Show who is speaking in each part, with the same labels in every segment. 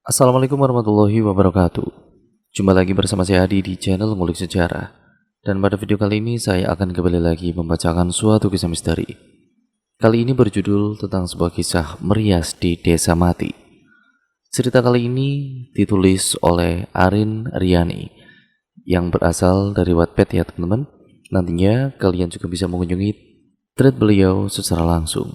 Speaker 1: Assalamualaikum warahmatullahi wabarakatuh. Jumpa lagi bersama saya Adi di channel Ngulik Sejarah. Dan pada video kali ini saya akan kembali lagi membacakan suatu kisah misteri. Kali ini berjudul tentang sebuah kisah merias di Desa Mati. Cerita kali ini ditulis oleh Arin Riani yang berasal dari Wattpad ya teman-teman. Nantinya kalian juga bisa mengunjungi thread beliau secara langsung.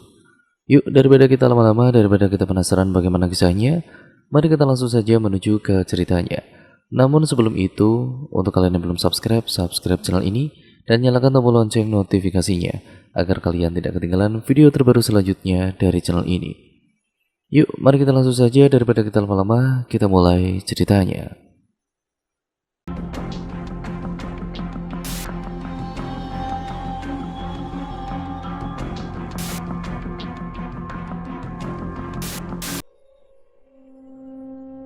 Speaker 1: Yuk, daripada kita lama-lama, daripada kita penasaran bagaimana kisahnya, mari kita langsung saja menuju ke ceritanya. Namun sebelum itu, untuk kalian yang belum subscribe channel ini dan nyalakan tombol lonceng notifikasinya agar kalian tidak ketinggalan video terbaru selanjutnya dari channel ini. Yuk, mari kita langsung saja daripada kita lama-lama, kita mulai ceritanya.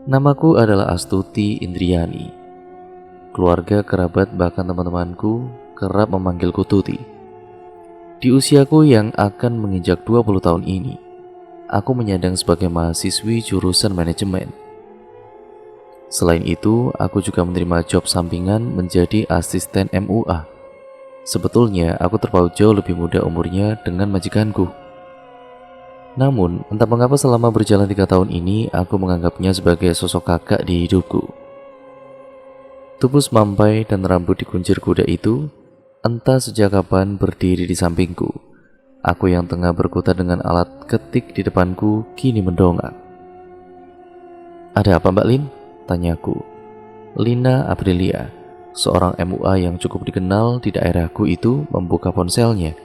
Speaker 1: Namaku adalah Astuti Indriani. Keluarga, kerabat, bahkan teman-temanku kerap memanggilku Tuti. Di usiaku yang akan menginjak 20 tahun ini, aku menyandang sebagai mahasiswi jurusan manajemen. Selain itu, aku juga menerima job sampingan menjadi asisten MUA. Sebetulnya, aku terpaut jauh lebih muda umurnya dengan majikanku. Namun, entah mengapa selama berjalan 3 tahun ini, aku menganggapnya sebagai sosok kakak di hidupku. Tubuh semampai dan rambut dikuncir kuda itu, entah sejak kapan berdiri di sampingku. Aku yang tengah berkutat dengan alat ketik di depanku, kini mendongak. "Ada apa Mbak Lin?" tanyaku. Lina Aprilia, seorang MUA yang cukup dikenal di daerahku itu, membuka ponselnya.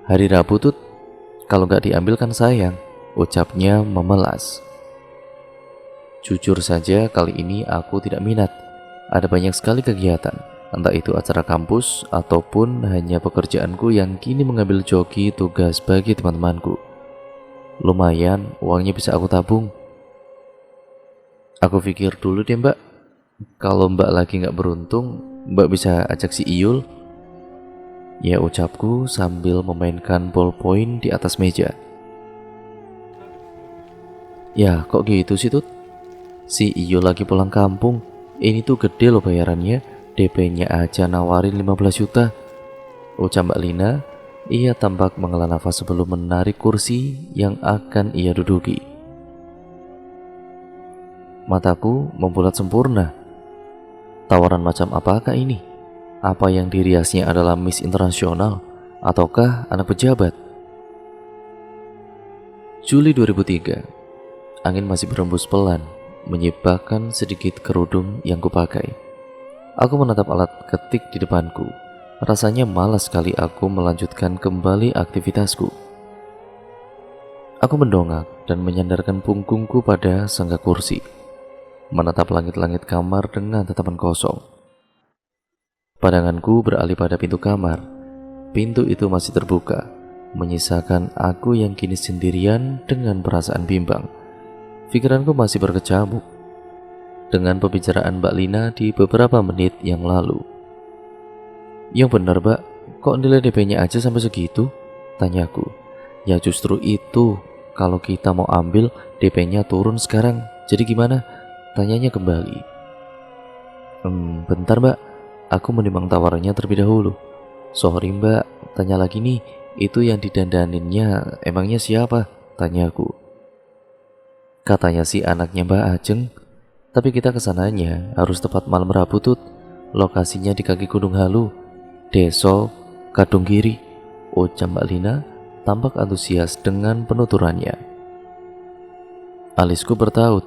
Speaker 1: "Hari Rabu Tut, kalau gak diambil kan sayang," ucapnya memelas. Jujur saja kali ini aku tidak minat. Ada banyak sekali kegiatan, entah itu acara kampus ataupun hanya pekerjaanku yang kini mengambil joki tugas bagi teman-temanku. Lumayan, uangnya bisa aku tabung. "Aku pikir dulu deh Mbak, kalau Mbak lagi gak beruntung, Mbak bisa ajak si Iyul," ya ucapku sambil memainkan ballpoint di atas meja. "Ya kok gitu sih Tut? Si Iyo lagi pulang kampung. Ini tuh gede loh bayarannya, DP-nya aja nawarin 15 juta. Ucap Mbak Lina. Ia tampak menghela nafas sebelum menarik kursi yang akan ia duduki. Mataku membulat sempurna. Tawaran macam apakah ini? Apa yang diriasnya adalah Miss Internasional ataukah anak pejabat? Juli 2003. Angin masih berembus pelan, menyibakkan sedikit kerudung yang kupakai. Aku menatap alat ketik di depanku. Rasanya malas sekali aku melanjutkan kembali aktivitasku. Aku mendongak dan menyandarkan punggungku pada sangga kursi, menatap langit-langit kamar dengan tatapan kosong. Pandanganku beralih pada pintu kamar. Pintu itu masih terbuka, menyisakan aku yang kini sendirian dengan perasaan bimbang. Pikiranku masih berkecamuk dengan pembicaraan Mbak Lina di beberapa menit yang lalu. "Yang benar Mbak, kok nilai DP-nya aja sampai segitu?" tanyaku. "Ya justru itu, kalau kita mau ambil DP-nya turun sekarang, jadi gimana?" tanyanya kembali. Bentar Mbak, aku menimbang tawarannya terlebih dahulu. "Sorry Mbak, tanya lagi nih, itu yang didandaninnya emangnya siapa?" tanyaku. "Katanya sih anaknya Mbak Ajeng, tapi kita kesananya harus tepat malam Rabu Tut. Lokasinya di kaki Gunung Halu, Deso Kadung Kiri," ucap Mbak Lina tampak antusias dengan penuturannya. Alisku bertaut.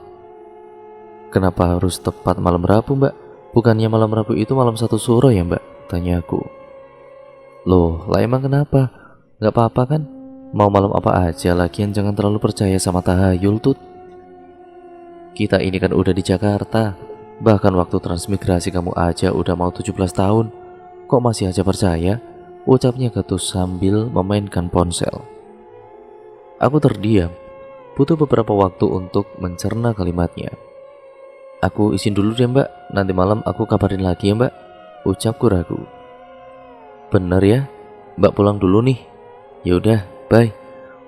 Speaker 1: "Kenapa harus tepat malam Rabu Mbak? Bukannya malam Rabu itu malam satu suro ya Mbak?" tanyaku. "Loh, lah emang kenapa? Gak apa-apa kan? Mau malam apa aja, lagian jangan terlalu percaya sama tahayul Tut. Kita ini kan udah di Jakarta. Bahkan waktu transmigrasi kamu aja udah mau 17 tahun. Kok masih aja percaya?" ucapnya ketus sambil memainkan ponsel. Aku terdiam, butuh beberapa waktu untuk mencerna kalimatnya. "Aku izin dulu deh Mbak, nanti malam aku kabarin lagi ya Mbak," ucapku ragu. "Bener ya, Mbak pulang dulu nih." "Yaudah, bye,"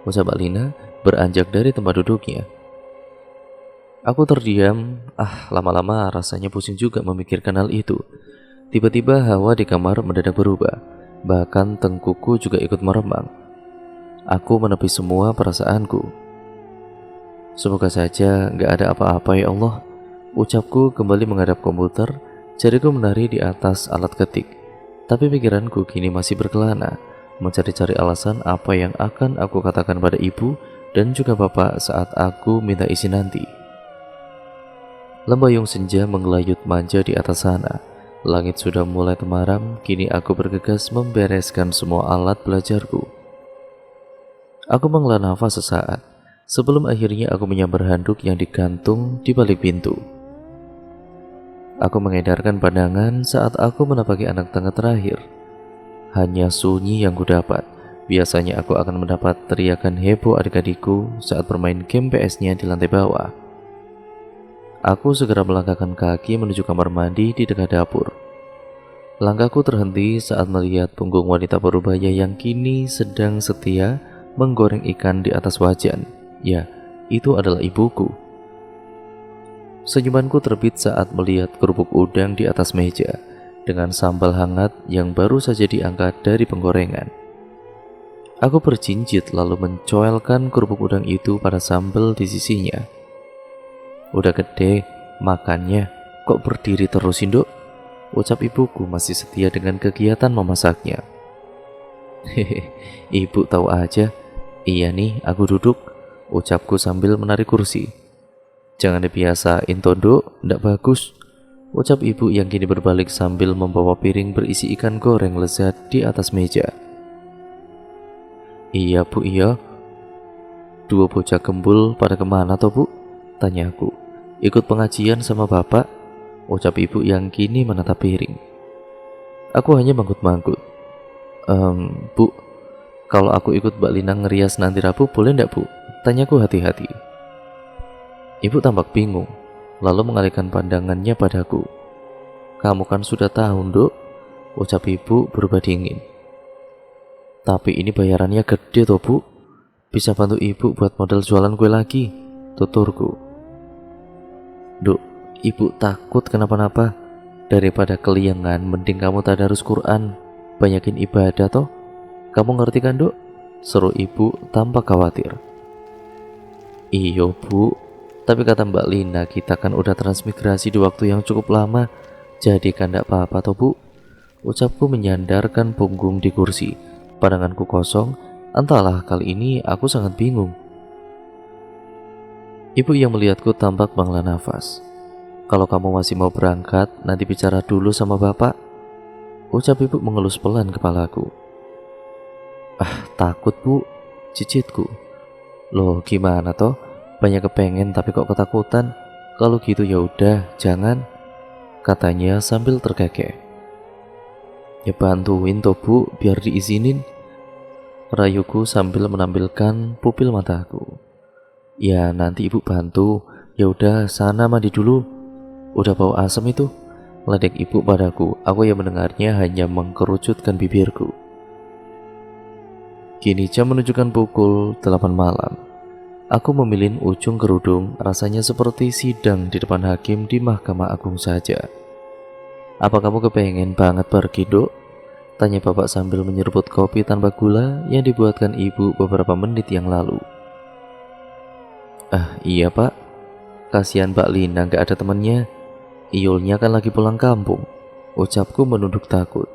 Speaker 1: ucap Mbak Lina beranjak dari tempat duduknya. Aku terdiam, lama-lama rasanya pusing juga memikirkan hal itu. Tiba-tiba hawa di kamar mendadak berubah, bahkan tengkuku juga ikut meremang. Aku menepi semua perasaanku. Semoga saja gak ada apa-apa ya Allah. Ucapku kembali menghadap komputer, jariku menari di atas alat ketik. Tapi pikiranku kini masih berkelana, mencari-cari alasan apa yang akan aku katakan pada ibu dan juga bapak saat aku minta izin nanti. Lembayung senja mengelayut manja di atas sana. Langit sudah mulai temaram, kini aku bergegas membereskan semua alat belajarku. Aku menghela nafas sesaat, sebelum akhirnya aku menyambar handuk yang digantung di balik pintu. Aku mengedarkan pandangan saat aku menapaki anak tangga terakhir. Hanya sunyi yang kudapat. Biasanya aku akan mendapat teriakan heboh adik-adikku saat bermain game PS-nya di lantai bawah. Aku segera melangkahkan kaki menuju kamar mandi di dekat dapur. Langkahku terhenti saat melihat punggung wanita parubaya yang kini sedang setia menggoreng ikan di atas wajan. Ya, itu adalah ibuku. Senyumanku terbit saat melihat kerupuk udang di atas meja dengan sambal hangat yang baru saja diangkat dari penggorengan. Aku berjinjit lalu mencoelkan kerupuk udang itu pada sambal di sisinya. Udah gede, makannya kok berdiri terus Induk? Ucap ibuku masih setia dengan kegiatan memasaknya. Hehe, ibu tahu aja. Iya nih, aku duduk, ucapku sambil menarik kursi. Jangan dibiasain Tondo, ndak bagus, ucap ibu yang kini berbalik sambil membawa piring berisi ikan goreng lezat di atas meja. Iya bu, iya. Dua bocah gembul pada kemana toh bu? Tanyaku. Ikut pengajian sama bapak, ucap ibu yang kini menatap piring. Aku hanya manggut-manggut. Bu, kalau aku ikut Mbak Lina ngerias nanti Rabu boleh ndak bu? Tanyaku hati-hati. Ibu tampak bingung, lalu mengalihkan pandangannya padaku. Kamu kan sudah tahu, Nduk, ucap ibu berubah dingin. Tapi ini bayarannya gede toh bu, bisa bantu ibu buat modal jualan kue lagi, tuturku. Nduk, ibu takut kenapa-napa. Daripada keliangan, mending kamu tadarus Quran, banyakin ibadah toh. Kamu ngerti kan, Nduk? Seru ibu tampak khawatir. Iyo bu, tapi kata Mbak Lina kita kan udah transmigrasi di waktu yang cukup lama, jadi kan gak apa-apa toh bu. Ucapku menyandarkan punggung di kursi. Pandanganku kosong, entahlah kali ini aku sangat bingung. Ibu yang melihatku tampak menghela nafas. Kalau kamu masih mau berangkat, nanti bicara dulu sama bapak, ucap ibu mengelus pelan kepalaku. Takut bu, cicitku. Loh gimana toh? Banyak kepengen tapi kok ketakutan. Kalau gitu ya udah, jangan, katanya sambil terkekeh. Ya bantuin toh bu, biar diizinin, rayuku sambil menampilkan pupil mataku. Ya nanti ibu bantu. Ya udah, sana mandi dulu. Udah bau asam itu, ledek ibu padaku. Aku yang mendengarnya hanya mengkerucutkan bibirku. Kini jam menunjukkan pukul 8 malam. Aku memilih ujung kerudung, rasanya seperti sidang di depan hakim di Mahkamah Agung saja. Apa kamu kepengen banget pergi, Dok? Tanya bapak sambil menyeruput kopi tanpa gula yang dibuatkan ibu beberapa menit yang lalu. Iya pak, kasihan Mbak Lina gak ada temannya. Iyulnya kan lagi pulang kampung, ucapku menunduk takut.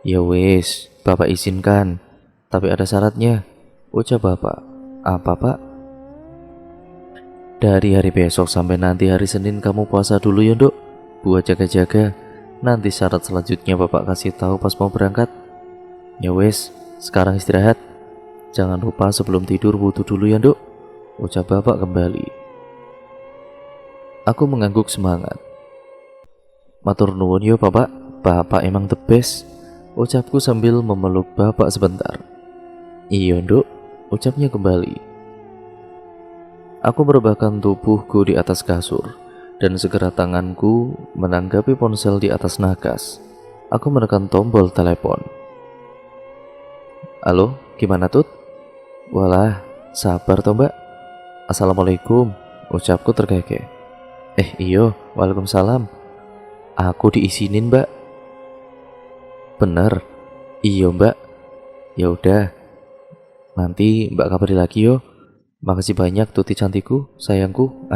Speaker 1: Ya wes, bapak izinkan, tapi ada syaratnya, ucap bapak. Apa pak? Dari hari besok sampai nanti hari Senin kamu puasa dulu ya Dok, buat jaga-jaga. Nanti syarat selanjutnya bapak kasih tahu pas mau berangkat. Ya wes, sekarang istirahat. Jangan lupa sebelum tidur wudu dulu ya Dok, ucap bapak kembali. Aku mengangguk semangat. Matur nuwun yo bapak, bapak emang the best, ucapku sambil memeluk bapak sebentar. Iya Dok, ucapnya kembali. Aku merebahkan tubuhku di atas kasur, dan segera tanganku menanggapi ponsel di atas nakas. Aku menekan tombol telepon. Halo, gimana Tut? Walah, sabar toh mbak. Assalamualaikum, ucapku terkekeh. Iyo, waalaikumsalam. Aku diizinin, Mbak. Bener. Iyo, Mbak. Ya udah, nanti Mbak kabari lagi yo. Makasih banyak Tuti cantikku, sayangku.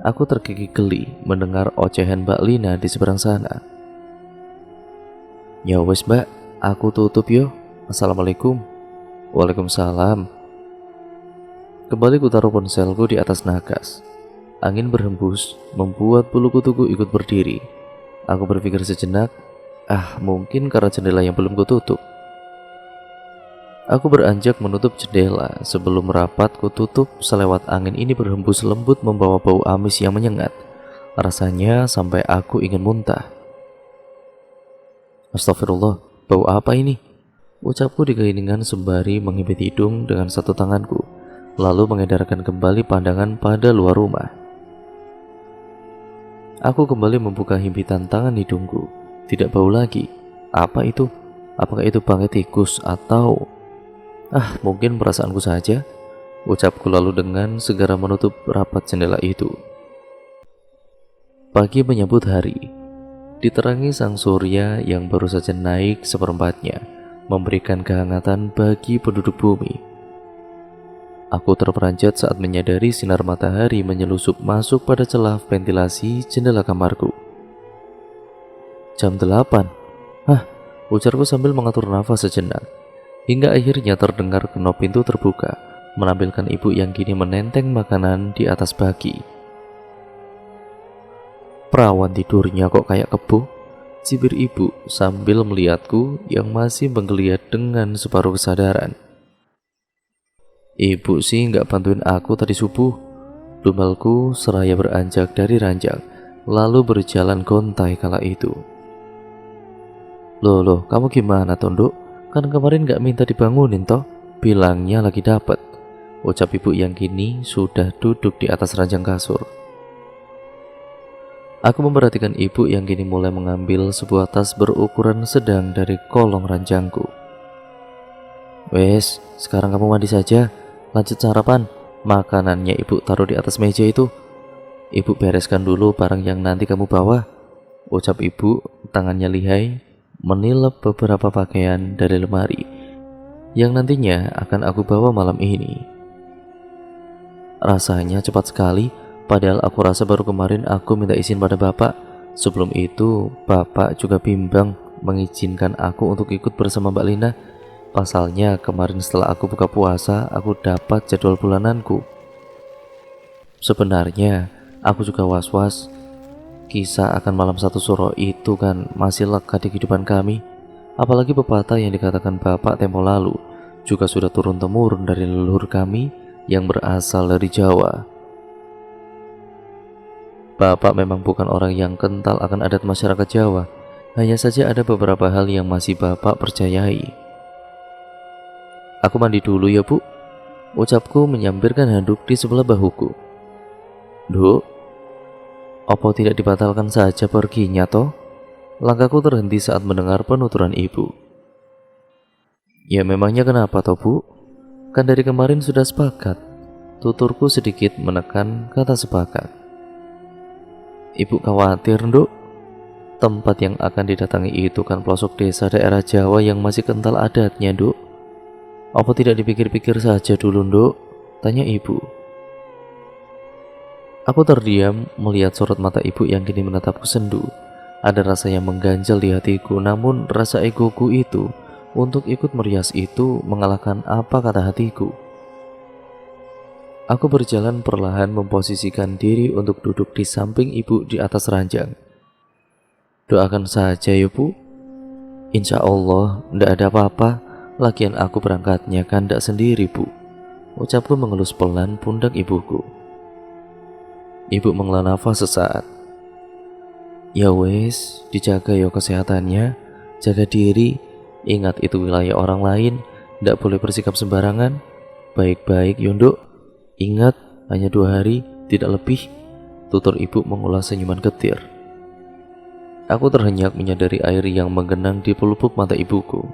Speaker 1: Aku tergigit geli mendengar ocehan Mbak Lina di seberang sana. Ya wes Mbak, aku tutup yo. Assalamualaikum. Waalaikumsalam. Kembali ku taruh ponselku di atas nagas. Angin berhembus membuat bulu kutuku ikut berdiri. Aku berpikir sejenak, mungkin karena jendela yang belum kututup. Aku beranjak menutup jendela. Sebelum rapat kututup, selewat angin ini berhembus lembut membawa bau amis yang menyengat. Rasanya sampai aku ingin muntah. Astagfirullah, bau apa ini? Ucapku di keheningan sembari menghibit hidung dengan satu tanganku, lalu mengedarkan kembali pandangan pada luar rumah. Aku kembali membuka himpitan tangan hidungku. Tidak bau lagi. Apa itu? Apakah itu bangkai tikus atau... mungkin perasaanku saja, ucapku lalu dengan segera menutup rapat jendela itu. Pagi menyambut hari, diterangi sang surya yang baru saja naik seperempatnya, memberikan kehangatan bagi penduduk bumi. Aku terperanjat saat menyadari sinar matahari menyelusup masuk pada celah ventilasi jendela kamarku. Jam 8. Ujarku sambil mengatur nafas sejenak. Hingga akhirnya terdengar kenop pintu terbuka, menampilkan ibu yang kini menenteng makanan di atas baki. Perawan tidurnya kok kayak kebo, cibir ibu sambil melihatku yang masih menggeliat dengan separuh kesadaran. Ibu sih nggak bantuin aku tadi subuh. Dumelku seraya beranjak dari ranjang, lalu berjalan gontai kala itu. Loh, kamu gimana Tonduk? Kan kemarin gak minta dibangunin toh, bilangnya lagi dapet, ucap ibu yang kini sudah duduk di atas ranjang kasur. Aku memperhatikan ibu yang kini mulai mengambil sebuah tas berukuran sedang dari kolong ranjangku. Wes, sekarang kamu mandi saja, lanjut sarapan. Makanannya ibu taruh di atas meja itu. Ibu bereskan dulu barang yang nanti kamu bawa, ucap ibu, tangannya lihai menilap beberapa pakaian dari lemari yang nantinya akan aku bawa malam ini. Rasanya cepat sekali, padahal aku rasa baru kemarin aku minta izin pada bapak. Sebelum itu, bapak juga bimbang mengizinkan aku untuk ikut bersama Mbak Lina. Pasalnya kemarin setelah aku buka puasa, aku dapat jadwal bulananku. Sebenarnya, aku juga was-was. Kisah akan malam satu suro itu kan masih lekat di kehidupan kami. Apalagi pepatah yang dikatakan bapak tempo lalu juga sudah turun-temurun dari leluhur kami yang berasal dari Jawa. Bapak memang bukan orang yang kental akan adat masyarakat Jawa. Hanya saja ada beberapa hal yang masih bapak percayai. Aku mandi dulu ya bu, ucapku menyambirkan handuk di sebelah bahuku. Duk, apa tidak dibatalkan saja perginya toh? Langkahku terhenti saat mendengar penuturan ibu. Ya memangnya kenapa toh bu? Kan dari kemarin sudah sepakat. Tuturku sedikit menekan kata sepakat. Ibu khawatir nduk. Tempat yang akan didatangi itu kan pelosok desa daerah Jawa yang masih kental adatnya nduk. Apa tidak dipikir-pikir saja dulu nduk? Tanya ibu. Aku terdiam melihat sorot mata ibu yang kini menatapku sendu. Ada rasa yang mengganjal di hatiku, namun rasa egoku itu untuk ikut merias itu mengalahkan apa kata hatiku. Aku berjalan perlahan memposisikan diri untuk duduk di samping ibu di atas ranjang. Doakan saja ya bu. Insya Allah ndak ada apa-apa. Lagian aku berangkatnya kan ndak sendiri bu. Ucapku mengelus pelan pundak ibuku. Ibu menghela nafas sesaat. Ya wes, dijaga ya kesehatannya, jaga diri, ingat itu wilayah orang lain, ndak boleh bersikap sembarangan. Baik-baik Yondok, ingat hanya 2 hari, tidak lebih. Tutur ibu mengulas senyuman getir. Aku terhenyak menyadari air yang menggenang di pelupuk mata ibuku.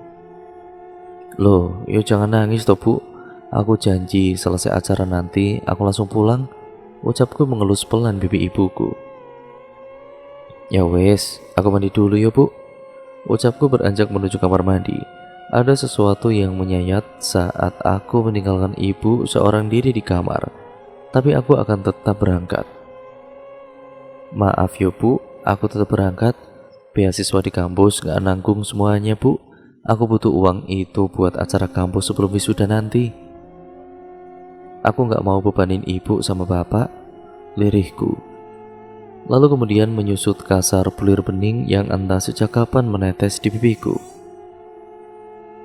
Speaker 1: Loh, yuk jangan nangis toh bu. Aku janji selesai acara nanti aku langsung pulang. Ucapku mengelus pelan pipi ibuku. Ya wes, aku mandi dulu ya bu. Ucapku beranjak menuju kamar mandi. Ada sesuatu yang menyayat saat aku meninggalkan ibu seorang diri di kamar. Tapi aku akan tetap berangkat. Maaf ya bu, aku tetap berangkat. Beasiswa di kampus gak nanggung semuanya bu. Aku butuh uang itu buat acara kampus sebelum wisuda nanti. Aku gak mau bebanin ibu sama bapak, lirihku. Lalu kemudian menyusut kasar bulir bening yang entah sejak kapan menetes di pipiku.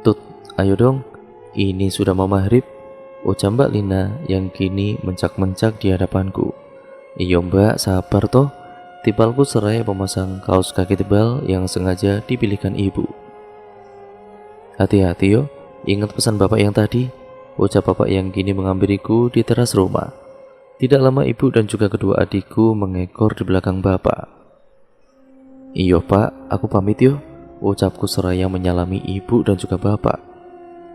Speaker 1: Tut, ayo dong, ini sudah mau maghrib, ucap Mbak Lina yang kini mencak-mencak di hadapanku. Iyo mbak, sabar toh. Tipalku seraya memasang kaos kaki tebal yang sengaja dipilihkan ibu. Hati-hati yo, ingat pesan bapak yang tadi, ucap bapak yang kini menghampiriku di teras rumah. Tidak lama ibu dan juga kedua adikku mengekor di belakang bapak. Iyo pak, aku pamit yo, ucapku seraya menyalami ibu dan juga bapak.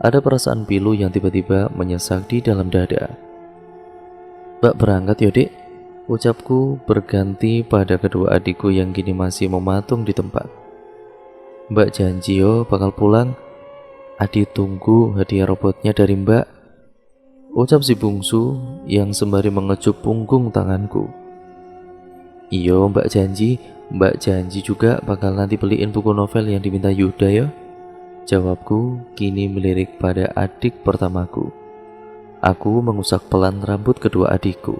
Speaker 1: Ada perasaan pilu yang tiba-tiba menyesak di dalam dada. Mbak berangkat yo dek, ucapku berganti pada kedua adikku yang kini masih mematung di tempat. Mbak janji yo bakal pulang. Adik tunggu hadiah robotnya dari mbak, ucap si bungsu yang sembari mengecup punggung tanganku. Iyo mbak janji juga bakal nanti beliin buku novel yang diminta Yuda ya, jawabku kini melirik pada adik pertamaku. Aku mengusap pelan rambut kedua adikku.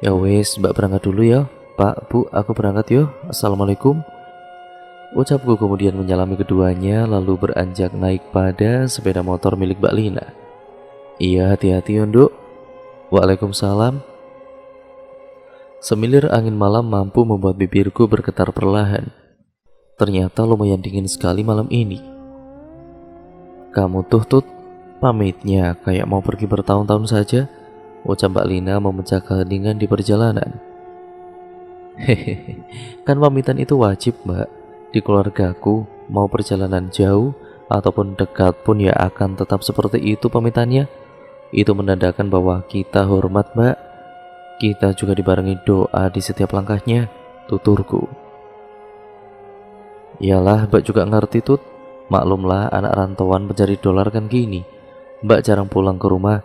Speaker 1: Ya wes, mbak berangkat dulu ya. Pak, bu, aku berangkat yo. Assalamualaikum. Ucapku kemudian menyalami keduanya lalu beranjak naik pada sepeda motor milik Mbak Lina. Iya, hati-hati Yonduk. Waalaikumsalam. Semilir angin malam mampu membuat bibirku bergetar perlahan. Ternyata lumayan dingin sekali malam ini. Kamu tuh Tut, pamitnya kayak mau pergi bertahun-tahun saja, ucap Mbak Lina memecah keheningan di perjalanan. Hehehe, kan pamitan itu wajib mbak. Di keluargaku, mau perjalanan jauh ataupun dekat pun ya akan tetap seperti itu pamitannya. Itu menandakan bahwa kita hormat mbak. Kita juga dibarengi doa di setiap langkahnya, tuturku. Iyalah mbak juga ngerti Tut. Maklumlah anak rantauan pencari dolar kan gini. Mbak jarang pulang ke rumah.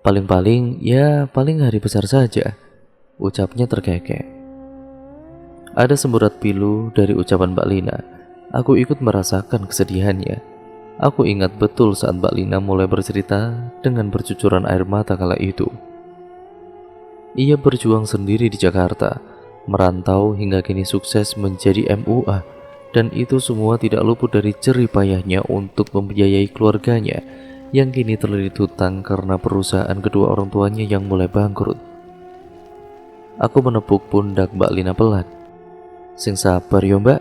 Speaker 1: Paling-paling ya paling hari besar saja, ucapnya terkekeh. Ada semburat pilu dari ucapan Mbak Lina. Aku ikut merasakan kesedihannya. Aku ingat betul saat Mbak Lina mulai bercerita dengan bercucuran air mata kala itu. Ia berjuang sendiri di Jakarta, merantau hingga kini sukses menjadi MUA, dan itu semua tidak luput dari jerih payahnya untuk membiayai keluarganya yang kini terlilit hutang karena perusahaan kedua orang tuanya yang mulai bangkrut. Aku menepuk pundak Mbak Lina pelan. Sing sabar yo mbak,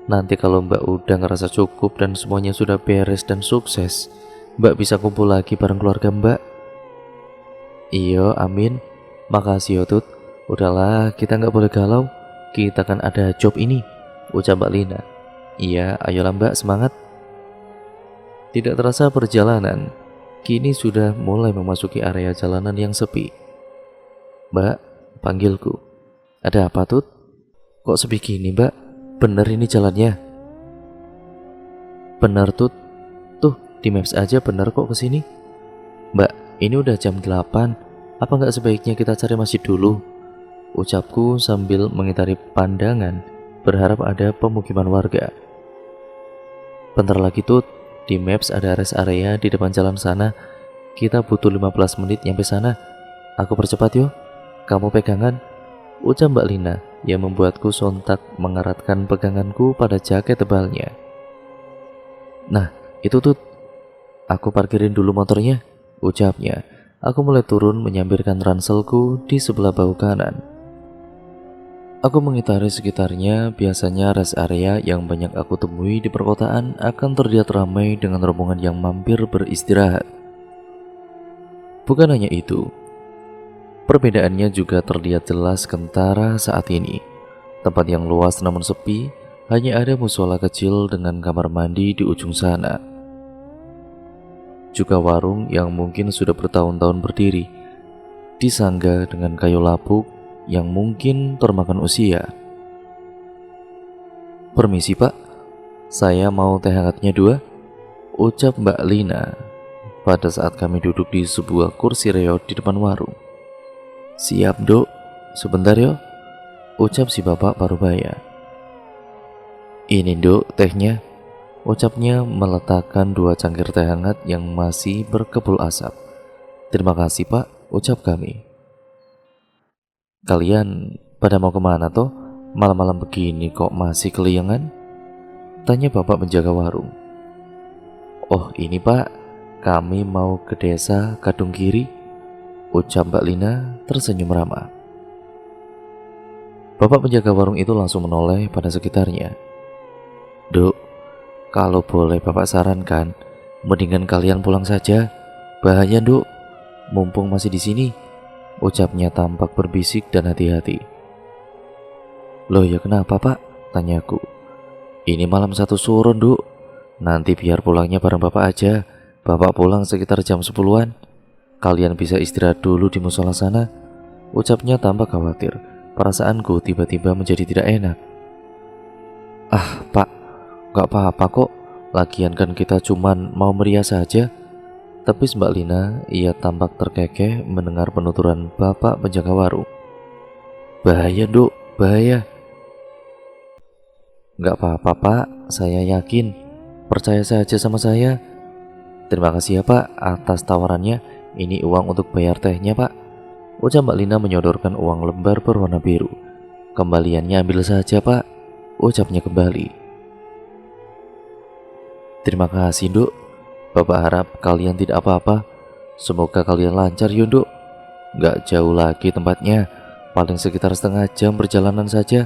Speaker 1: nanti kalau mbak udah ngerasa cukup dan semuanya sudah beres dan sukses, mbak bisa kumpul lagi bareng keluarga mbak. Iyo, amin. Makasih yo Tut. Udahlah, kita nggak boleh galau. Kita kan ada job ini, ucap Mbak Lina. Iya, ayolah mbak, semangat. Tidak terasa perjalanan kini sudah mulai memasuki area jalanan yang sepi. Mbak, panggilku. Ada apa Tut? Kok sepi gini mbak? Bener ini jalannya? Bener Tut. Tuh di maps aja bener kok kesini. Mbak, ini udah jam 8. Apa nggak sebaiknya kita cari masjid dulu? Ucapku sambil mengitari pandangan, berharap ada pemukiman warga. Bentar lagi Tut, di maps ada rest area di depan jalan sana. Kita butuh 15 menit nyampe sana. Aku percepat yuk. Kamu pegangan, ucap Mbak Lina yang membuatku sontak mengeratkan peganganku pada jaket tebalnya. Nah, itu Tut. Aku parkirin dulu motornya, ucapnya. Aku mulai turun menyambarkan ranselku di sebelah bahu kanan. Aku mengitari sekitarnya. Biasanya rest area yang banyak aku temui di perkotaan akan terlihat ramai dengan rombongan yang mampir beristirahat. Bukan hanya itu, perbedaannya juga terlihat jelas kentara saat ini. Tempat yang luas namun sepi, hanya ada musola kecil dengan kamar mandi di ujung sana. Juga warung yang mungkin sudah bertahun-tahun berdiri. disangga dengan kayu lapuk yang mungkin termakan usia. "Permisi Pak, saya mau teh hangatnya 2," ucap Mbak Lina pada saat kami duduk di sebuah kursi reot di depan warung. "Siap Dok, sebentar yo," ucap si bapak parubaya. "Ini Dok tehnya," ucapnya meletakkan 2 cangkir teh hangat yang masih berkepul asap. "Terima kasih Pak," ucap kami. "Kalian pada mau kemana toh? Malam-malam begini kok masih keliengan?" tanya bapak penjaga warung. "Oh ini Pak, kami mau ke desa Kadung Kiri," ucap Mbak Lina tersenyum ramah. Bapak penjaga warung itu langsung menoleh pada sekitarnya. "Dok, kalau boleh Bapak sarankan, mendingan kalian pulang saja. Bahaya Dok, mumpung masih di sini," ucapnya tampak berbisik dan hati-hati. "Loh ya kenapa Pak?" tanyaku. "Ini malam 1 suruh Dok, nanti biar pulangnya bareng Bapak aja. Bapak pulang sekitar jam 10-an. Kalian bisa istirahat dulu di musola sana," ucapnya tampak khawatir. Perasaanku tiba-tiba menjadi tidak enak. "Ah Pak, gak apa-apa kok, lagian kan kita cuman mau merias saja," tepis Mbak Lina. Ia tampak terkekeh mendengar penuturan bapak penjaga warung. "Bahaya Dok, bahaya." "Gak apa-apa Pak, saya yakin. Percaya saja sama saya." "Terima kasih ya Pak atas tawarannya. Ini uang untuk bayar tehnya Pak," ucap Mbak Lina menyodorkan uang lembar berwarna biru. "Kembaliannya ambil saja Pak," ucapnya kembali. "Terima kasih Dok. Bapak harap kalian tidak apa-apa. Semoga kalian lancar yuk Dok. Gak jauh lagi tempatnya, paling sekitar setengah jam perjalanan saja,"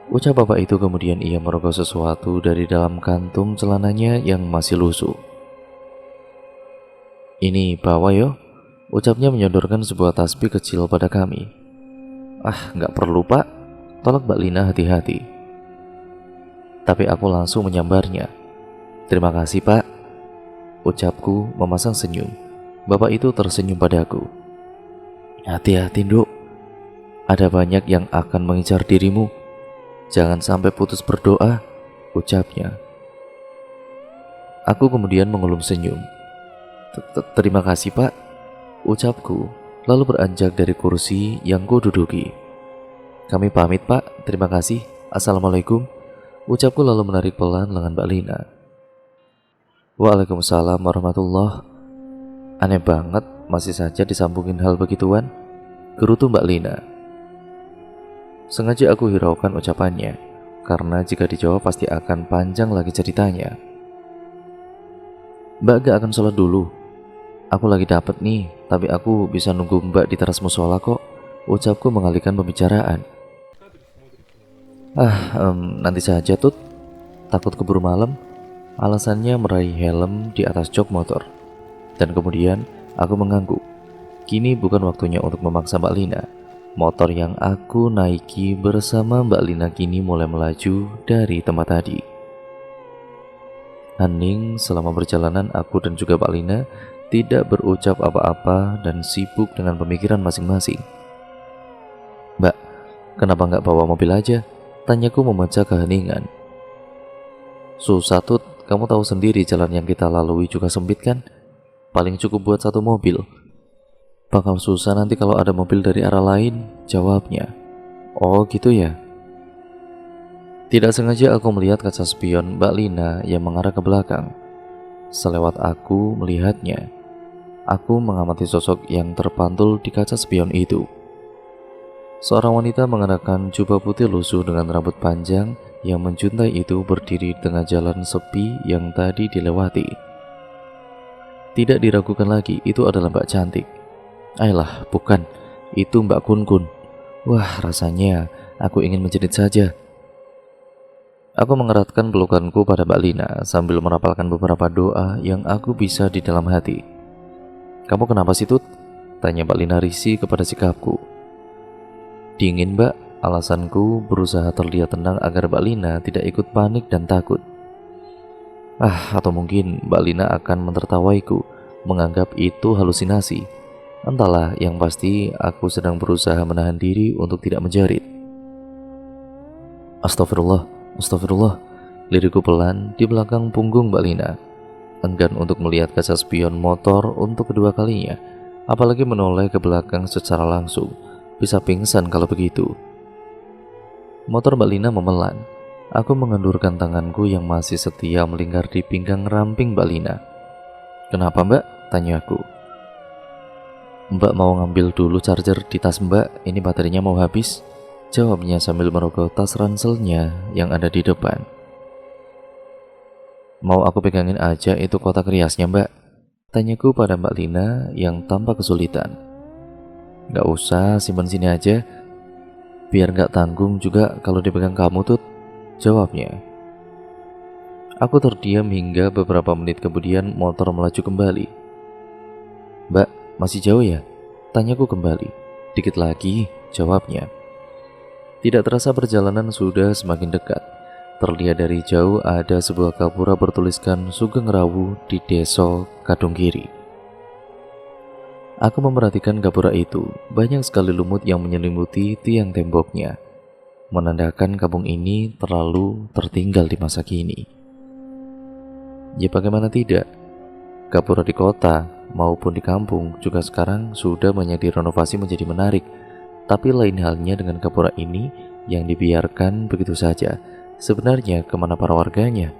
Speaker 1: ucap bapak itu. Kemudian ia merogoh sesuatu dari dalam kantung celananya yang masih lusuh. "Ini bawa yo," ucapnya menyodorkan sebuah tasbih kecil pada kami. "Ah, gak perlu Pak," tolak Mbak Lina hati-hati. Tapi aku langsung menyambarnya. "Terima kasih Pak," ucapku memasang senyum. Bapak itu tersenyum padaku. "Hati-hati Dok, ada banyak yang akan mengincar dirimu. Jangan sampai putus berdoa," ucapnya. Aku kemudian mengelum senyum. "Terima kasih Pak," ucapku, lalu beranjak dari kursi yang kududuki. "Kami pamit Pak, terima kasih. Assalamualaikum," ucapku lalu menarik pelan lengan Mbak Lina. "Waalaikumsalam warahmatullah." "Aneh banget, masih saja disambungin hal begituan," gerutu Mbak Lina. Sengaja aku hiraukan ucapannya, karena jika dijawab pasti akan panjang lagi ceritanya. "Mbak gak akan sholat dulu? Aku lagi dapet nih, tapi aku bisa nunggu Mbak di teras musola kok," ucapku mengalihkan pembicaraan. Nanti saja Tut, takut keburu malam," alasannya meraih helm di atas jok motor. Dan kemudian aku mengangguk. Kini bukan waktunya untuk memaksa Mbak Lina. Motor yang aku naiki bersama Mbak Lina kini mulai melaju dari tempat tadi. Hening selama perjalanan. Aku dan juga Mbak Lina tidak berucap apa-apa dan sibuk dengan pemikiran masing-masing. "Mbak, kenapa nggak bawa mobil aja?" tanyaku memecah keheningan. "Susah Tut, kamu tahu sendiri jalan yang kita lalui juga sempit kan? Paling cukup buat 1 mobil. Bakal susah nanti kalau ada mobil dari arah lain," jawabnya. "Oh gitu ya." Tidak sengaja aku melihat kaca spion Mbak Lina yang mengarah ke belakang. Selewat aku melihatnya, aku mengamati sosok yang terpantul di kaca spion itu. Seorang wanita mengenakan jubah putih lusuh dengan rambut panjang yang menjuntai itu berdiri di tengah jalan sepi yang tadi dilewati. Tidak diragukan lagi, itu adalah Mbak Cantik. Ayolah, bukan, itu Mbak Kun-kun. Wah, rasanya aku ingin menjerit saja. Aku mengeratkan pelukanku pada Mbak Lina sambil merapalkan beberapa doa yang aku bisa di dalam hati. "Kamu kenapa sih Tut?" tanya Mbak Lina risih kepada sikapku. "Dingin Mbak," alasanku berusaha terlihat tenang agar Mbak Lina tidak ikut panik dan takut. Atau mungkin Mbak Lina akan menertawaiku, menganggap itu halusinasi. Entahlah, yang pasti aku sedang berusaha menahan diri untuk tidak menjerit. Astagfirullah, astagfirullah. Lirikku pelan di belakang punggung Mbak Lina. Enggan untuk melihat kaca spion motor untuk kedua kalinya, apalagi menoleh ke belakang secara langsung. Bisa pingsan kalau begitu. Motor Mbak Lina memelan. Aku mengendurkan tanganku yang masih setia melingkar di pinggang ramping Mbak Lina. Kenapa Mbak? Tanyaku. Mbak mau ngambil dulu charger di tas Mbak, ini baterainya mau habis. Jawabnya sambil merogoh tas ranselnya yang ada di depan. Mau aku pegangin aja itu kotak riasnya Mbak? Tanyaku pada Mbak Lina yang tanpa kesulitan. Gak usah, simpan sini aja. Biar gak tanggung juga kalau dipegang kamu Tut, jawabnya. Aku terdiam hingga beberapa menit kemudian motor melaju kembali. Mbak, masih jauh ya? Tanyaku kembali. Dikit lagi, jawabnya. Tidak terasa perjalanan sudah semakin dekat. Terlihat dari jauh ada sebuah gapura bertuliskan Sugeng Rawu di Desa Kadunggiri. Aku memperhatikan gapura itu, banyak sekali lumut yang menyelimuti tiang temboknya, menandakan kampung ini terlalu tertinggal di masa kini. Ya bagaimana tidak, gapura di kota maupun di kampung juga sekarang sudah banyak direnovasi menjadi menarik. Tapi lain halnya dengan gapura ini yang dibiarkan begitu saja. Sebenarnya kemana para warganya?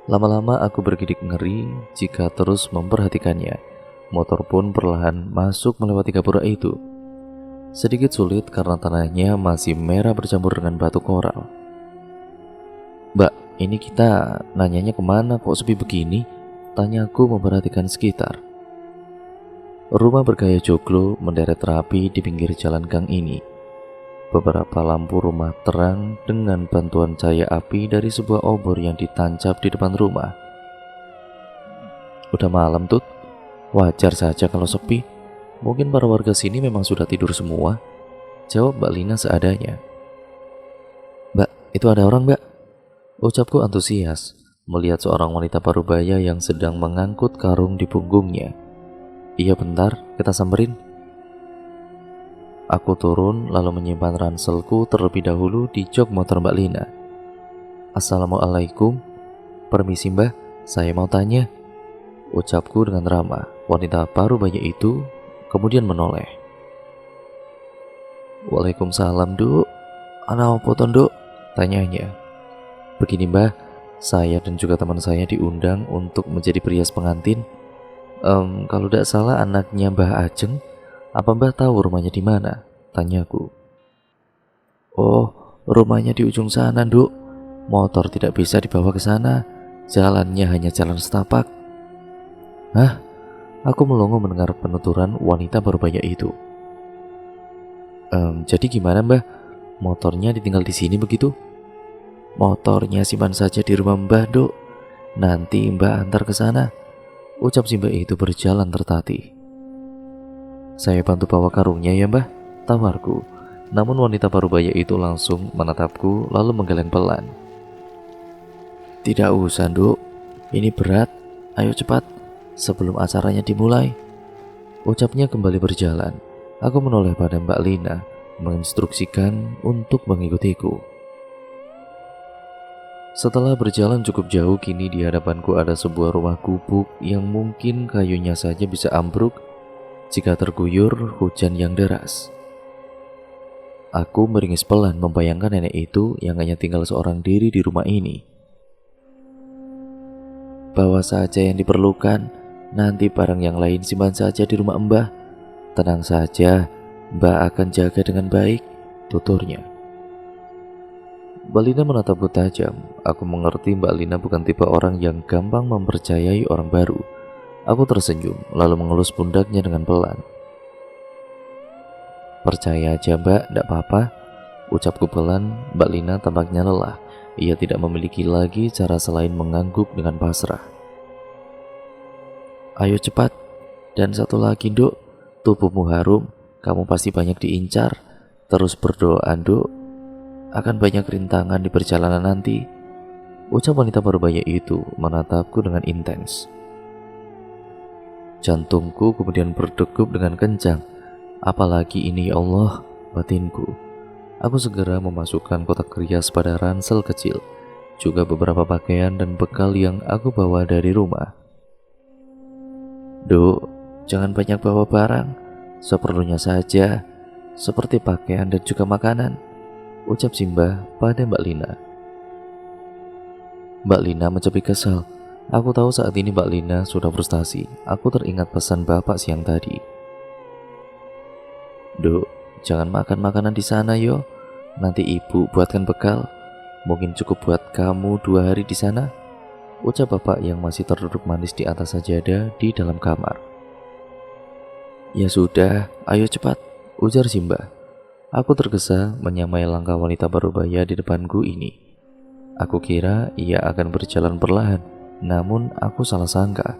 Speaker 1: Lama-lama aku bergidik ngeri jika terus memperhatikannya. Motor pun perlahan masuk melewati gapura itu. Sedikit sulit karena tanahnya masih merah bercampur dengan batu koral. Mbak, ini kita nanyanya kemana kok sepi begini? Tanyaku memperhatikan sekitar. Rumah bergaya joglo menderet rapi di pinggir jalan gang ini. Beberapa lampu rumah terang dengan bantuan cahaya api dari sebuah obor yang ditancap di depan rumah. Udah malam Tut, wajar saja kalau sepi. Mungkin para warga sini memang sudah tidur semua, jawab Mbak Lina seadanya. Mbak, itu ada orang Mbak, ucapku antusias melihat seorang wanita parubaya yang sedang mengangkut karung di punggungnya. Iya bentar, kita samperin. Aku turun lalu menyimpan ranselku terlebih dahulu di jok motor Mbak Lina. Assalamualaikum. Permisi Mbak, saya mau tanya, ucapku dengan ramah. Wanita parubaya itu kemudian menoleh. Waalaikumsalam Duk. Ana opo to Duk? Tanyanya. Begini Mbak, saya dan juga teman saya diundang untuk menjadi perias pengantin. Kalau tidak salah anaknya Mbah Ajeng. Apa Mbah tahu rumahnya di mana? Tanyaku. Oh, rumahnya di ujung sana, Nduk. Motor tidak bisa dibawa ke sana. Jalannya hanya jalan setapak. Hah? Aku melongo mendengar penuturan wanita parubaya itu. Jadi gimana Mbah? Motornya ditinggal di sini begitu? Motornya simpan saja di rumah Mbah, Nduk. Nanti Mbah antar ke sana. Ucap si Mbak itu berjalan tertatih. Saya bantu bawa karungnya ya Mbah, tawarku. Namun wanita parubaya itu langsung menatapku lalu menggeleng pelan. Tidak usah Nduk, ini berat, ayo cepat, sebelum acaranya dimulai. Ucapnya kembali berjalan. Aku menoleh pada Mbak Lina, menginstruksikan untuk mengikutiku. Setelah berjalan cukup jauh, kini di hadapanku ada sebuah rumah gubuk yang mungkin kayunya saja bisa ambruk jika terguyur hujan yang deras. Aku meringis pelan membayangkan nenek itu yang hanya tinggal seorang diri di rumah ini. Bawa saja yang diperlukan, nanti barang yang lain simpan saja di rumah Mbah. Tenang saja, Mbah akan jaga dengan baik, tuturnya. Mbak Lina menatapku tajam. Aku mengerti Mbak Lina bukan tipe orang yang gampang mempercayai orang baru. Aku tersenyum, lalu mengelus pundaknya dengan pelan. Percaya aja Mbak, tidak apa-apa, ucapku pelan. Mbak Lina tampaknya lelah. Ia tidak memiliki lagi cara selain mengangguk dengan pasrah. Ayo cepat, dan satu lagi Nduk, tubuhmu harum, kamu pasti banyak diincar. Terus berdoa Nduk, akan banyak rintangan di perjalanan nanti. Ucap wanita parubaya itu menatapku dengan intens. Jantungku kemudian berdegup dengan kencang. Apalagi ini ya Allah, batinku. Aku segera memasukkan kotak rias pada ransel kecil, juga beberapa pakaian dan bekal yang aku bawa dari rumah. Duk, jangan banyak bawa barang, seperlunya saja, seperti pakaian dan juga makanan, ucap Simbah pada Mbak Lina. Mbak Lina mencubit kesal. Aku tahu saat ini Mbak Lina sudah frustasi. Aku teringat pesan bapak siang tadi. Duk, jangan makan makanan di sana yo. Nanti ibu buatkan bekal. Mungkin cukup buat kamu 2 hari di sana, ucap bapak yang masih terduduk manis di atas sajadah di dalam kamar. Ya sudah, ayo cepat, ujar Simbah. Aku tergesa menyamai langkah wanita parubaya di depanku ini. Aku kira ia akan berjalan perlahan, namun aku salah sangka.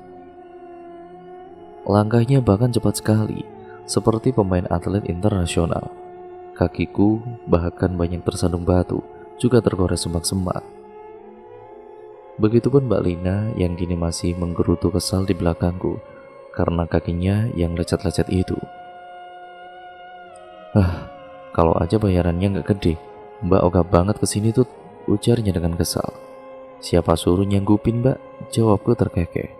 Speaker 1: Langkahnya bahkan cepat sekali, seperti pemain atlet internasional. Kakiku bahkan banyak tersandung batu, juga tergores semak-semak. Begitupun Mbak Lina yang kini masih menggerutu kesal di belakangku karena kakinya yang lecet-lecet itu. Kalau aja bayarannya nggak gede, Mbak ogah banget kesini tuh, ujarnya dengan kesal. Siapa suruh nyanggupin Mbak? Jawabku terkekeh.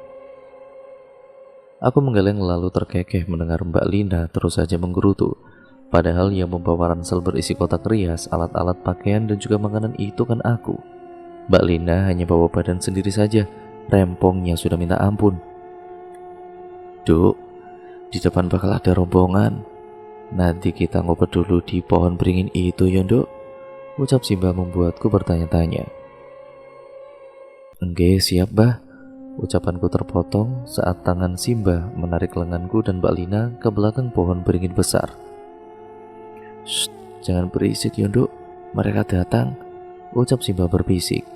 Speaker 1: Aku menggeleng lalu terkekeh mendengar Mbak Lina terus saja menggerutu. Padahal yang membawa ransel berisi kotak rias, alat-alat pakaian dan juga makanan itu kan aku. Mbak Lina hanya bawa badan sendiri saja, rempongnya sudah minta ampun. Duk, di depan bakal ada rombongan. Nanti kita ngobrol dulu di pohon beringin itu ya Duk, ucap Simbah membuatku bertanya-tanya. Enggak, siap bah. Ucapanku terpotong saat tangan Simbah menarik lenganku dan Mbak Lina ke belakang pohon beringin besar. Shh, jangan berisik ya Duk, mereka datang, ucap Simbah berbisik.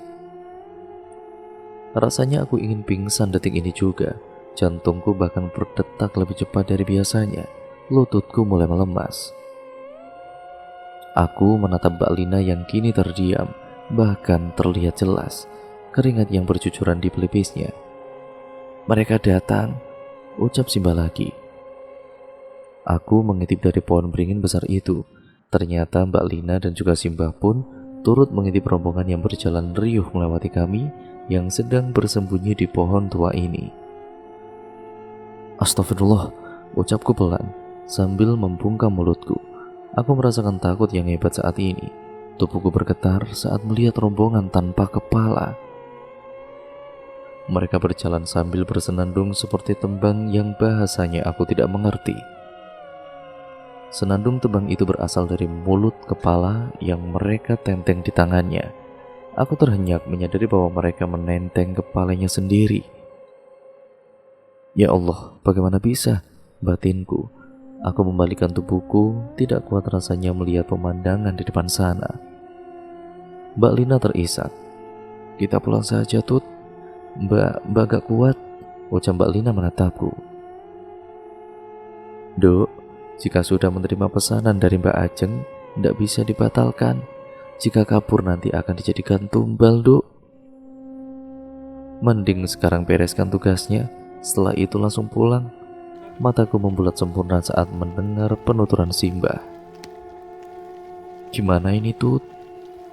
Speaker 1: Rasanya aku ingin pingsan detik ini juga. Jantungku bahkan berdetak lebih cepat dari biasanya. Lututku mulai melemas. Aku menatap Mbak Lina yang kini terdiam, bahkan terlihat jelas keringat yang bercucuran di pelipisnya. Mereka datang, ucap Simbah lagi. Aku mengintip dari pohon beringin besar itu. Ternyata Mbak Lina dan juga Simbah pun turut mengintip rombongan yang berjalan riuh melewati kami yang sedang bersembunyi di pohon tua ini. Astagfirullah, ucapku pelan sambil membungkam mulutku. Aku merasakan takut yang hebat saat ini. Tubuhku bergetar saat melihat rombongan tanpa kepala. Mereka berjalan sambil bersenandung seperti tembang yang bahasanya aku tidak mengerti. Senandung tembang itu berasal dari mulut kepala yang mereka tenteng di tangannya. Aku terhenyak menyadari bahwa mereka menenteng kepalanya sendiri. Ya Allah, bagaimana bisa? Batinku. Aku membalikan tubuhku, tidak kuat rasanya melihat pemandangan di depan sana. Mbak Lina terisak. Kita pulang saja, Tut. Mbak gak kuat, ucap Mbak Lina menatapku. Duk, jika sudah menerima pesanan dari Mbak Ajeng, tidak bisa dibatalkan. Jika kabur nanti akan dijadikan tumbal, Duk. Mending sekarang bereskan tugasnya, setelah itu langsung pulang. Mataku membulat sempurna saat mendengar penuturan Simbah. Gimana ini Tut?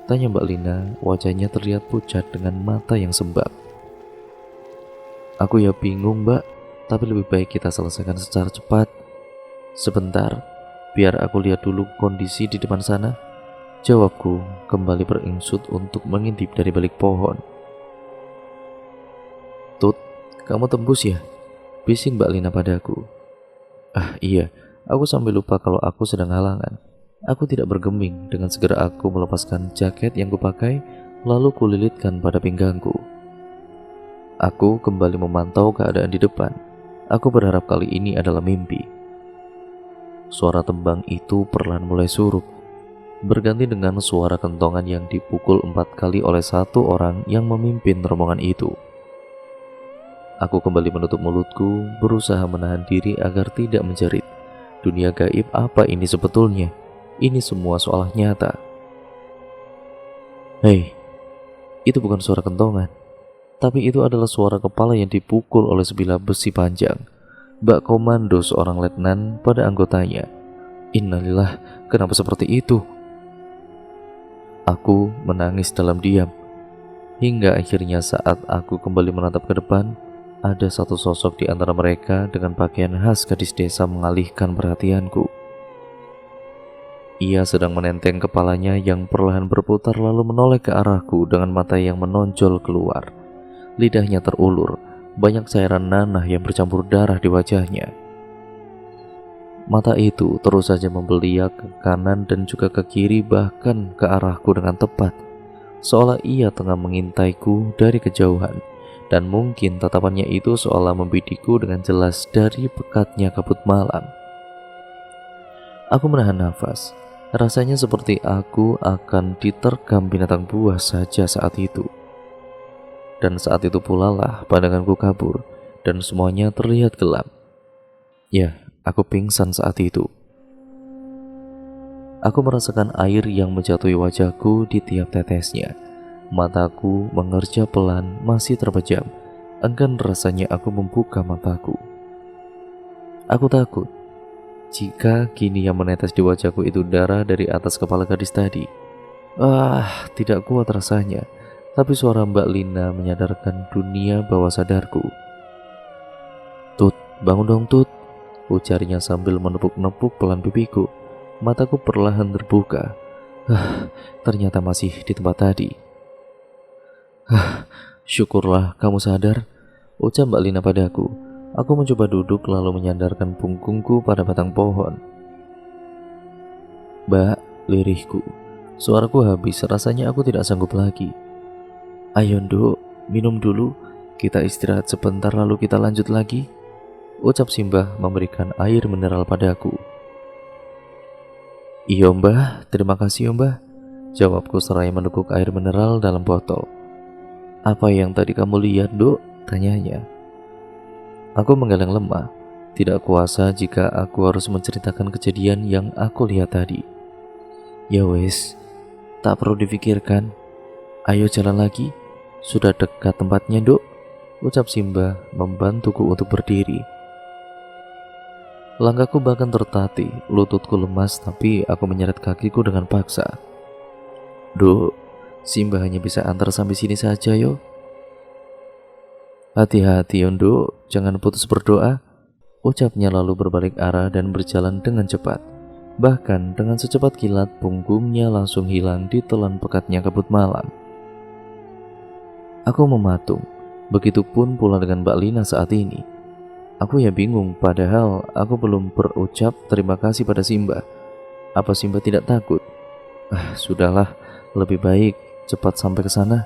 Speaker 1: Tanya Mbak Lina, wajahnya terlihat pucat dengan mata yang sembab. Aku ya bingung Mbak, tapi lebih baik kita selesaikan secara cepat. Sebentar, biar aku lihat dulu kondisi di depan sana. Jawabku kembali beringsut untuk mengintip dari balik pohon. Tut, kamu tembus ya? Bisik Mbak Lina padaku. Iya, aku sampai lupa kalau aku sedang halangan. Aku tidak bergeming, dengan segera aku melepaskan jaket yang kupakai, lalu kulilitkan pada pinggangku. Aku kembali memantau keadaan di depan. Aku berharap kali ini adalah mimpi. Suara tembang itu perlahan mulai surut, berganti dengan suara kentongan yang dipukul 4 kali oleh satu orang yang memimpin rombongan itu. Aku kembali menutup mulutku, berusaha menahan diri agar tidak menjerit. Dunia gaib apa ini sebetulnya? Ini semua seolah nyata. Hei, itu bukan suara kentongan, tapi itu adalah suara kepala yang dipukul oleh sebilah besi panjang. bak komando seorang letnan pada anggotanya. Innalillah, kenapa seperti itu? Aku menangis dalam diam. Hingga akhirnya saat aku kembali menatap ke depan, ada satu sosok di antara mereka dengan pakaian khas gadis desa mengalihkan perhatianku. Ia sedang menenteng kepalanya yang perlahan berputar lalu menoleh ke arahku dengan mata yang menonjol keluar. Lidahnya terulur, banyak cairan nanah yang bercampur darah di wajahnya. Mata itu terus saja membeliak ke kanan dan juga ke kiri, bahkan ke arahku dengan tepat, seolah ia tengah mengintaiku dari kejauhan. Dan mungkin tatapannya itu seolah membidikku dengan jelas dari pekatnya kabut malam. Aku menahan nafas. Rasanya seperti aku akan diterkam binatang buas saja saat itu. Dan saat itu pula lah pandanganku kabur dan semuanya terlihat gelap. Ya, aku pingsan saat itu. Aku merasakan air yang menjatuhi wajahku di tiap tetesnya. Mataku mengerja pelan, masih terpejam. Enggan rasanya aku membuka mataku. Aku takut jika kini yang menetes di wajahku itu darah dari atas kepala gadis tadi. Tidak kuat rasanya. Tapi suara Mbak Lina menyadarkan dunia bawah sadarku. "Tut, bangun dong Tut," ujarnya sambil menepuk-nepuk pelan pipiku. Mataku perlahan terbuka. Ternyata masih di tempat tadi. "Syukurlah kamu sadar," ucap Mbak Lina padaku. Aku mencoba duduk lalu menyandarkan punggungku pada batang pohon. "Mbak," lirihku. Suaraku habis, rasanya aku tidak sanggup lagi. "Ayo Nduk, minum dulu. Kita istirahat sebentar lalu kita lanjut lagi," ucap Simbah memberikan air mineral padaku. "Iya Mbah, terima kasih Mbah," jawabku seraya meneguk air mineral dalam botol. "Apa yang tadi kamu lihat Nduk?" tanyanya. Aku menggeleng lemah, tidak kuasa jika aku harus menceritakan kejadian yang aku lihat tadi. "Ya wes, tak perlu difikirkan. Ayo jalan lagi, sudah dekat tempatnya Nduk," ucap Simbah membantuku untuk berdiri. Langkahku bahkan tertatih, lututku lemas, tapi aku menyeret kakiku dengan paksa. "Nduk, Simbah hanya bisa antar sampai sini saja yo." "Hati-hati yo Nduk, jangan putus berdoa," ucapnya lalu berbalik arah dan berjalan dengan cepat. Bahkan dengan secepat kilat punggungnya langsung hilang di telan pekatnya kabut malam. Aku mematung, begitupun pula dengan Mbak Lina saat ini. Aku ya bingung, padahal aku belum berucap terima kasih pada Simbah. Apa Simbah tidak takut? Sudahlah, lebih baik cepat sampai ke sana.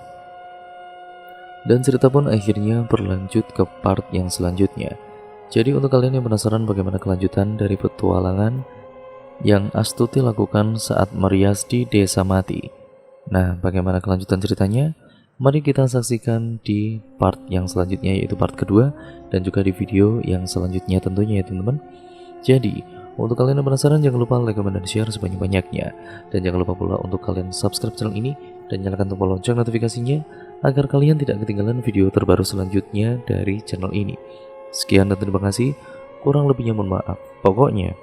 Speaker 1: Dan cerita pun akhirnya berlanjut ke part yang selanjutnya. Jadi untuk kalian yang penasaran bagaimana kelanjutan dari petualangan yang Astuti lakukan saat merias di Desa Mati, nah bagaimana kelanjutan ceritanya? Mari kita saksikan di part yang selanjutnya, yaitu part kedua, dan juga di video yang selanjutnya tentunya ya teman-teman. Jadi untuk kalian yang penasaran, jangan lupa like, comment, dan share sebanyak-banyaknya. Dan jangan lupa pula untuk kalian subscribe channel ini dan nyalakan tombol lonceng notifikasinya agar kalian tidak ketinggalan video terbaru selanjutnya dari channel ini. Sekian dan terima kasih. Kurang lebihnya mohon maaf. Pokoknya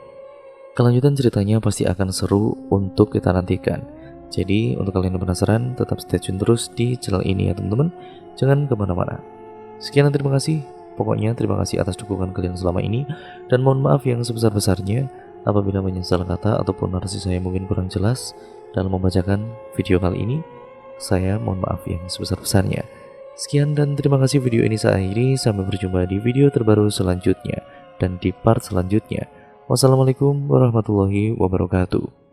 Speaker 1: kelanjutan ceritanya pasti akan seru untuk kita nantikan. Jadi untuk kalian yang penasaran, tetap stay tune terus di channel ini ya teman-teman. Jangan kemana-mana. Sekian dan terima kasih. Pokoknya terima kasih atas dukungan kalian selama ini. Dan mohon maaf yang sebesar-besarnya apabila menyesal kata ataupun narasi saya mungkin kurang jelas dalam membacakan video kali ini. Saya mohon maaf yang sebesar-besarnya. Sekian dan terima kasih, video ini saya akhiri. Sampai berjumpa di video terbaru selanjutnya dan di part selanjutnya. Wassalamualaikum warahmatullahi wabarakatuh.